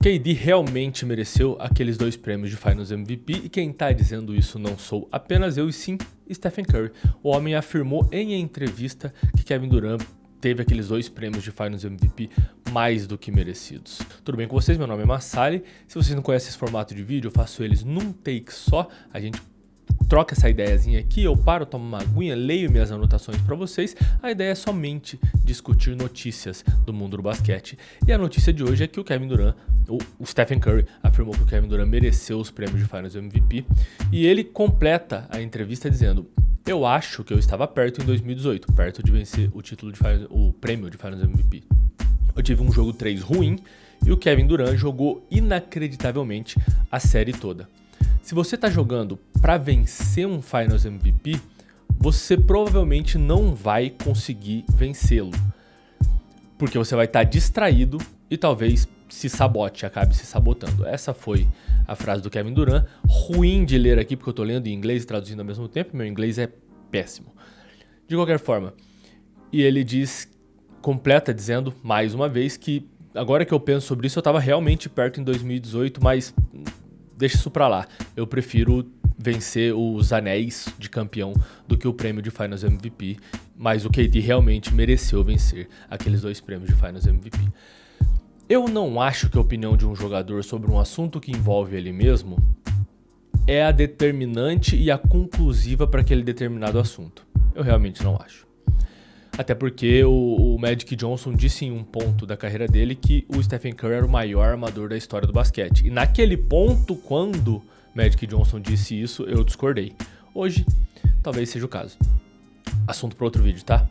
KD realmente mereceu aqueles 2 prêmios de Finals MVP e quem tá dizendo isso não sou apenas eu e sim Stephen Curry. O homem afirmou em entrevista que Kevin Durant teve aqueles 2 prêmios de Finals MVP mais do que merecidos. Tudo bem com vocês? Meu nome é Massali. Se vocês não conhecem esse formato de vídeo, eu faço eles num take só. A gente troca essa ideiazinha aqui, eu paro, tomo uma aguinha, leio minhas anotações para vocês. A ideia é somente discutir notícias do mundo do basquete. E a notícia de hoje é que o Kevin Durant, o Stephen Curry, afirmou que o Kevin Durant mereceu os prêmios de Finals MVP. E ele completa a entrevista dizendo: eu acho que eu estava perto em 2018, perto de vencer o prêmio de Finals MVP. Eu tive um jogo 3 ruim e o Kevin Durant jogou inacreditavelmente a série toda. Se você está jogando para vencer um Finals MVP, você provavelmente não vai conseguir vencê-lo. Porque você vai estar distraído e talvez acabe se sabotando. Essa foi a frase do Kevin Durant. Ruim de ler aqui porque eu estou lendo em inglês e traduzindo ao mesmo tempo. Meu inglês é péssimo. De qualquer forma, e ele completa dizendo mais uma vez que agora que eu penso sobre isso, eu estava realmente perto em 2018, mas deixa isso pra lá. Eu prefiro vencer os anéis de campeão do que o prêmio de Finals MVP. Mas o KD realmente mereceu vencer aqueles 2 prêmios de Finals MVP. Eu não acho que a opinião de um jogador sobre um assunto que envolve ele mesmo é a determinante e a conclusiva para aquele determinado assunto. Eu realmente não acho. Até porque o Magic Johnson disse em um ponto da carreira dele que o Stephen Curry era o maior armador da história do basquete. E naquele ponto, quando Magic Johnson disse isso, eu discordei. Hoje, talvez seja o caso. Assunto para outro vídeo, tá?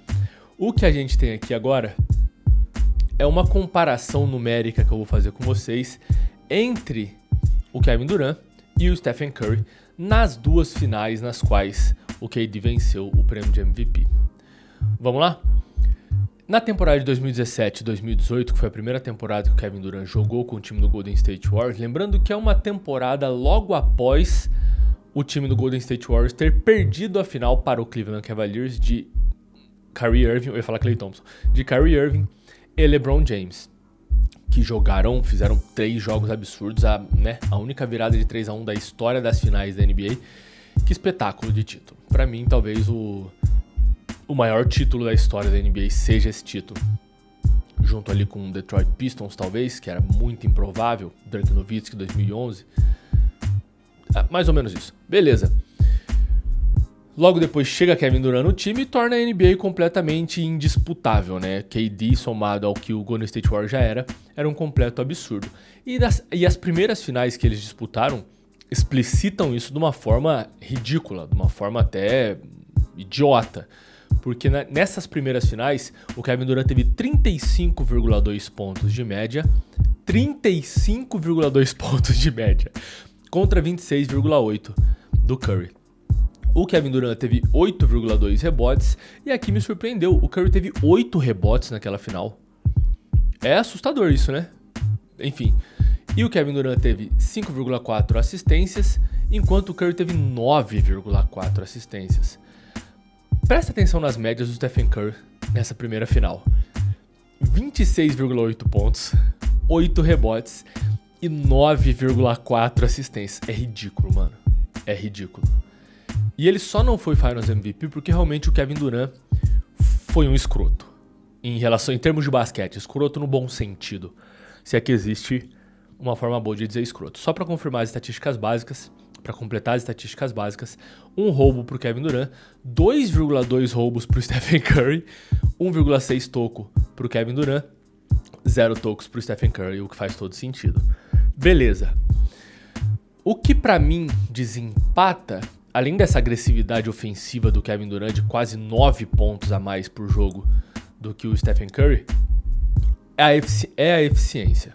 O que a gente tem aqui agora é uma comparação numérica que eu vou fazer com vocês entre o Kevin Durant e o Stephen Curry nas 2 finais nas quais o KD venceu o prêmio de MVP. Vamos lá? Na temporada de 2017 e 2018, que foi a primeira temporada que o Kevin Durant jogou com o time do Golden State Warriors, lembrando que é uma temporada logo após o time do Golden State Warriors ter perdido a final para o Cleveland Cavaliers de Kyrie Irving, eu ia falar Klay Thompson, de Kyrie Irving e LeBron James, que fizeram 3 jogos absurdos, a única virada de 3-1 da história das finais da NBA. Que espetáculo de título. Para mim, talvez o maior título da história da NBA seja esse título. Junto ali com o Detroit Pistons, talvez, que era muito improvável. Dirk Nowitzki, 2011. Mais ou menos isso. Beleza. Logo depois chega Kevin Durant no time e torna a NBA completamente indisputável, né? KD somado ao que o Golden State Warriors já era um completo absurdo. E as primeiras finais que eles disputaram explicitam isso de uma forma ridícula, de uma forma até idiota. Porque nessas primeiras finais, o Kevin Durant teve 35,2 pontos de média, 35,2 pontos de média, contra 26,8 do Curry. O Kevin Durant teve 8,2 rebotes e aqui me surpreendeu, o Curry teve 8 rebotes naquela final. É assustador isso, né? Enfim, e o Kevin Durant teve 5,4 assistências, enquanto o Curry teve 9,4 assistências. Presta atenção nas médias do Stephen Curry nessa primeira final. 26,8 pontos, 8 rebotes e 9,4 assistências. É ridículo, mano. É ridículo. E ele só não foi Finals MVP porque realmente o Kevin Durant foi um escroto. Em termos de basquete, escroto no bom sentido. Se é que existe uma forma boa de dizer escroto. Só para confirmar as estatísticas básicas, para completar as estatísticas básicas, 1 roubo pro Kevin Durant, 2,2 roubos pro Stephen Curry, 1,6 toco pro Kevin Durant, 0 tocos pro Stephen Curry, o que faz todo sentido. Beleza. O que para mim desempata, além dessa agressividade ofensiva do Kevin Durant de quase 9 pontos a mais por jogo do que o Stephen Curry, é a eficiência.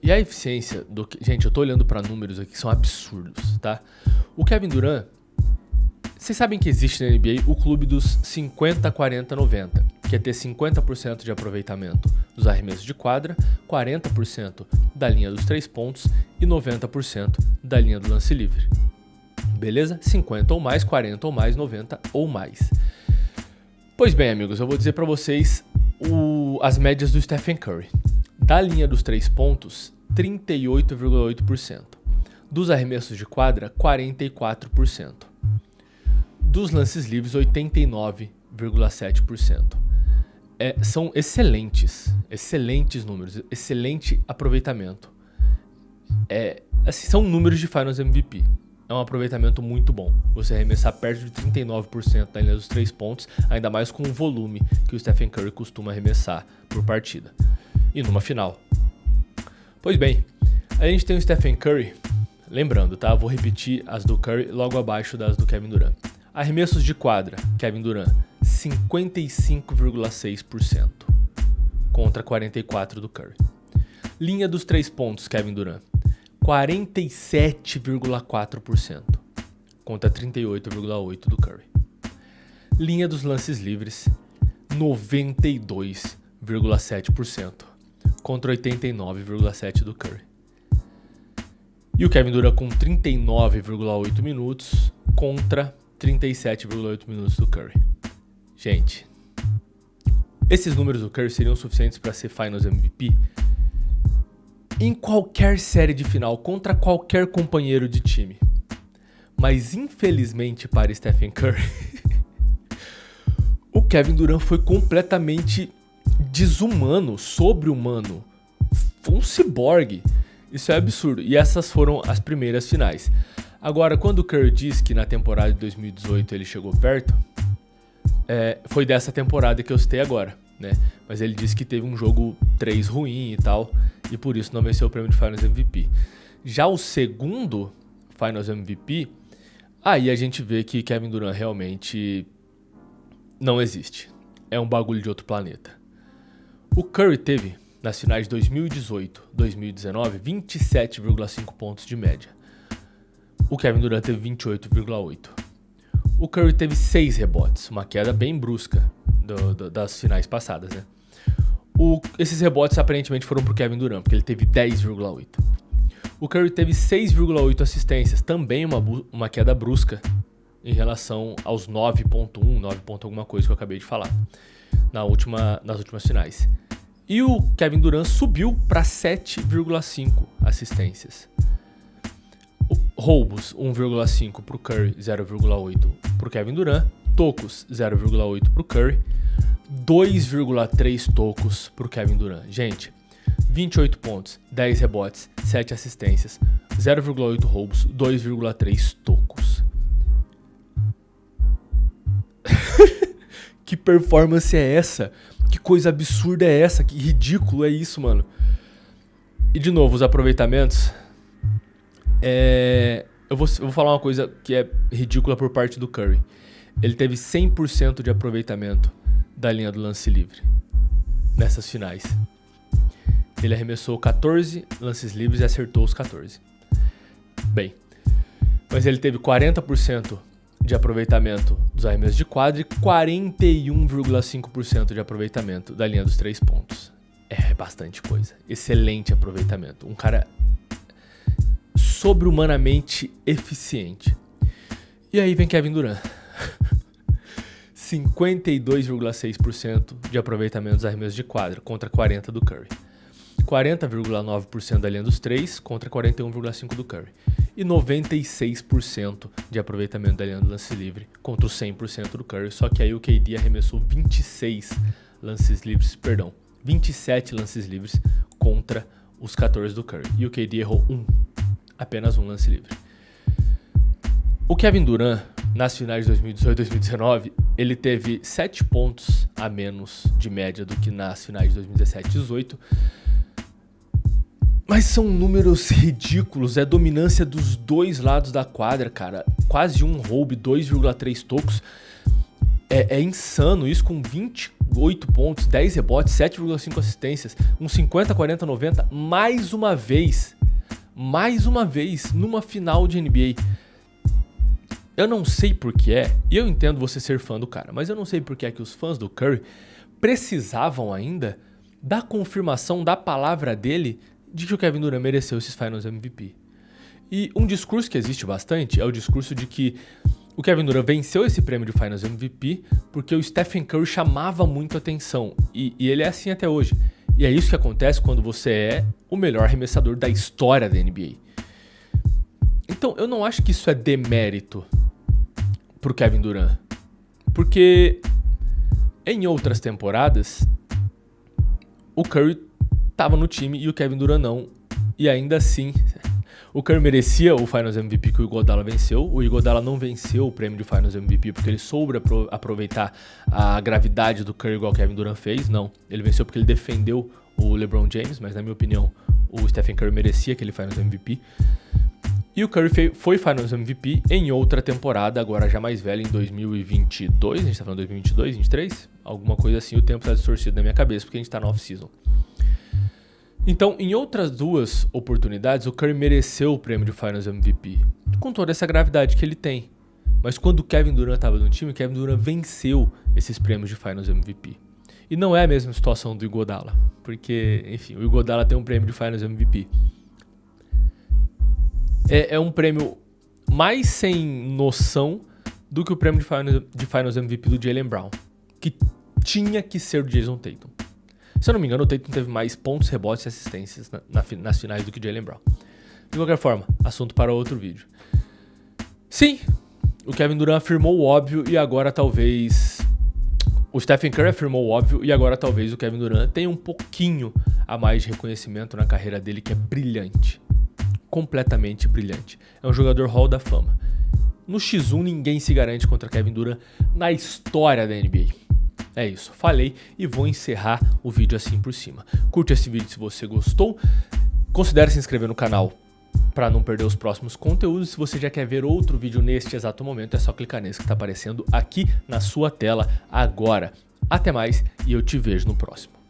E a eficiência Gente, eu tô olhando pra números aqui que são absurdos, tá? O Kevin Durant, vocês sabem que existe na NBA o clube dos 50, 40, 90, que é ter 50% de aproveitamento dos arremessos de quadra, 40% da linha dos 3 pontos e 90% da linha do lance livre. Beleza? 50 ou mais, 40 ou mais, 90 ou mais. Pois bem, amigos, eu vou dizer pra vocês as médias do Stephen Curry. Da linha dos 3 pontos, 38,8%. Dos arremessos de quadra, 44%. Dos lances livres, 89,7%. São excelentes números, excelente aproveitamento. Assim, são números de Finals MVP. É um aproveitamento muito bom. Você arremessar perto de 39% da linha dos 3 pontos, ainda mais com o volume que o Stephen Curry costuma arremessar por partida. E numa final. Pois bem, a gente tem o Stephen Curry, lembrando, tá? Vou repetir as do Curry logo abaixo das do Kevin Durant. Arremessos de quadra, Kevin Durant, 55,6% contra 44% do Curry. Linha dos 3 pontos, Kevin Durant, 47,4% contra 38,8% do Curry. Linha dos lances livres, 92,7% contra 89,7% do Curry. E o Kevin Durant com 39,8 minutos contra 37,8 minutos do Curry. Gente, esses números do Curry seriam suficientes para ser Finals MVP em qualquer série de final, contra qualquer companheiro de time. Mas infelizmente para Stephen Curry, o Kevin Durant foi completamente desumano, sobre-humano. Foi um ciborgue. Isso é absurdo. E essas foram as primeiras finais. Agora, quando o Curry diz que na temporada de 2018 ele chegou perto, foi dessa temporada que eu citei agora, né? Mas ele disse que teve um jogo 3 ruim e tal, e por isso não venceu o prêmio de Finals MVP. Já o segundo Finals MVP, aí a gente vê que Kevin Durant realmente não existe. É um bagulho de outro planeta. O Curry teve, nas finais de 2018, 2019, 27,5 pontos de média. O Kevin Durant teve 28,8. O Curry teve 6 rebotes, uma queda bem brusca das finais passadas, né? Esses rebotes aparentemente foram pro Kevin Durant, porque ele teve 10,8. O Curry teve 6,8 assistências, também uma queda brusca em relação aos 9,1, 9 ponto alguma coisa que eu acabei de falar nas últimas finais. E o Kevin Durant subiu para 7,5 assistências. Roubos, 1,5 para o Curry, 0,8 para o Kevin Durant. Tocos, 0,8 para o Curry. 2,3 tocos para o Kevin Durant. Gente, 28 pontos, 10 rebotes, 7 assistências, 0,8 roubos, 2,3 tocos. Que performance é essa? Que coisa absurda é essa? Que ridículo é isso, mano? E de novo, os aproveitamentos. Eu vou falar uma coisa que é ridícula por parte do Curry. Ele teve 100% de aproveitamento da linha do lance livre nessas finais. Ele arremessou 14 lances livres e acertou os 14. Bem, mas ele teve 40% de aproveitamento dos arremessos de quadra e 41,5% de aproveitamento da linha dos 3 pontos. É bastante coisa. Excelente aproveitamento. Um cara sobre-humanamente eficiente. E aí vem Kevin Durant. 52,6% de aproveitamento dos arremessos de quadra contra 40% do Curry. 40,9% da linha dos 3 contra 41,5% do Curry. E 96% de aproveitamento da linha do lance livre contra o 100% do Curry. Só que aí o KD arremessou 27 lances livres contra os 14 do Curry. E o KD errou apenas um lance livre. O Kevin Durant, nas finais de 2018 e 2019, ele teve 7 pontos a menos de média do que nas finais de 2017 e 2018. Mas são números ridículos, é dominância dos dois lados da quadra, cara. Quase um roubo, 2,3 tocos. É insano isso, com 28 pontos, 10 rebotes, 7,5 assistências, um 50, 40, 90, mais uma vez, numa final de NBA. Eu não sei por que e eu entendo você ser fã do cara, mas eu não sei por que que os fãs do Curry precisavam ainda da confirmação da palavra dele de que o Kevin Durant mereceu esses Finals MVP. E um discurso que existe bastante é o discurso de que o Kevin Durant venceu esse prêmio de Finals MVP porque o Stephen Curry chamava muito atenção. E ele é assim até hoje. E é isso que acontece quando você é o melhor arremessador da história da NBA. Então, eu não acho que isso é demérito pro Kevin Durant. Porque em outras temporadas, o Curry tava no time e o Kevin Durant não. E ainda assim, o Curry merecia o Finals MVP que o Iguodala venceu. O Iguodala não venceu o prêmio de Finals MVP porque ele soube aproveitar a gravidade do Curry igual o Kevin Durant fez. Não, ele venceu porque ele defendeu o LeBron James, mas na minha opinião, o Stephen Curry merecia aquele Finals MVP. E o Curry foi Finals MVP em outra temporada, agora já mais velho, em 2022. A gente tá falando 2022, 2023? Alguma coisa assim, o tempo tá distorcido na minha cabeça, porque a gente tá na off-season. Então, em outras duas oportunidades, o Curry mereceu o prêmio de Finals MVP, com toda essa gravidade que ele tem. Mas quando o Kevin Durant estava no time, o Kevin Durant venceu esses prêmios de Finals MVP. E não é a mesma situação do Iguodala, porque, enfim, o Iguodala tem um prêmio de Finals MVP. É um prêmio mais sem noção do que o prêmio de Finals MVP do Jaylen Brown, que tinha que ser o Jason Tatum. Se eu não me engano, o Tatum teve mais pontos, rebotes e assistências nas finais do que o Jaylen Brown. De qualquer forma, assunto para outro vídeo. Sim, o Kevin Durant afirmou o óbvio e agora talvez... O Stephen Curry afirmou o óbvio e agora talvez o Kevin Durant tenha um pouquinho a mais de reconhecimento na carreira dele, que é brilhante. Completamente brilhante. É um jogador Hall da Fama. No X1 ninguém se garante contra Kevin Durant na história da NBA. É isso, falei e vou encerrar o vídeo assim por cima. Curte esse vídeo se você gostou. Considere se inscrever no canal para não perder os próximos conteúdos. Se você já quer ver outro vídeo neste exato momento, é só clicar nesse que está aparecendo aqui na sua tela agora. Até mais e eu te vejo no próximo.